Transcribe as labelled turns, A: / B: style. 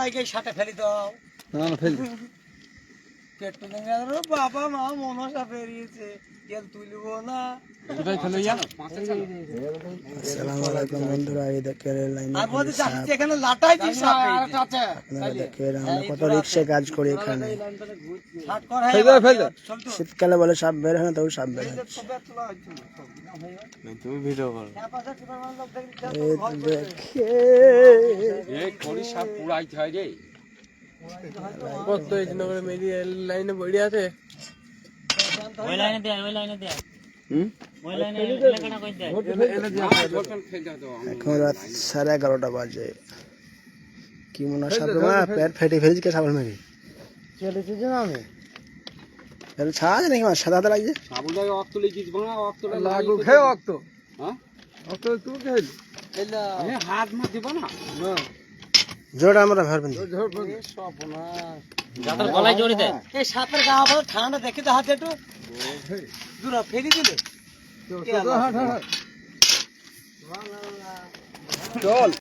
A: বাইকে সাথে ফেলি দাও।
B: না ফেল
A: পেট্রোল নিয়ে বাবা মা মনসা বেরিয়েছে তেল তুলবো না।
B: কোথায় ফেলে যা
C: আসসালামু আলাইকুম বন্ধুরা, এই দেখেন রেল লাইনে
A: আর বলতে যাচ্ছি এখানে লাটাইছি সাপ
C: আপনারা দেখেন আমরা কত রিক্সা কাজ করি এখানে।
A: হাট কর হয়
B: ফেল দে
C: শীতকালে বলে সাপ বের হয় না, তবু সাপ বের হয়।
B: তুমি ভিডিও করো
C: এই দেখে
B: এই খড়ি সব পুরাইতে হয় রে কত এই নগরে মেরি লাইনে বড়ি আছে
D: ওই লাইনে দে ওই লাইনে লেখাটা কই দে
C: এখন রাত 11:30 বাজে। কি মনে হয় সাপ পেট ফেটে ফেলেছি কে সাপের মেরে চলেছে যে আমি এর ছাড় নাকি আমার সাদা লাগছে।
B: সাবুদাই অক্ত লিখিস বানা অক্তটা লাগু খে অক্ত হ্যাঁ অক্ত তুই খেল এলা আমি হাত মা দিব না না
C: জোড়া আমরা ভরবেন
D: যাতার গলায় জড়ি দে
A: এই সাপের গা বড় ঠান্ডা দেখে তো হাতে একটু দূর ফেলি দিলে
B: চল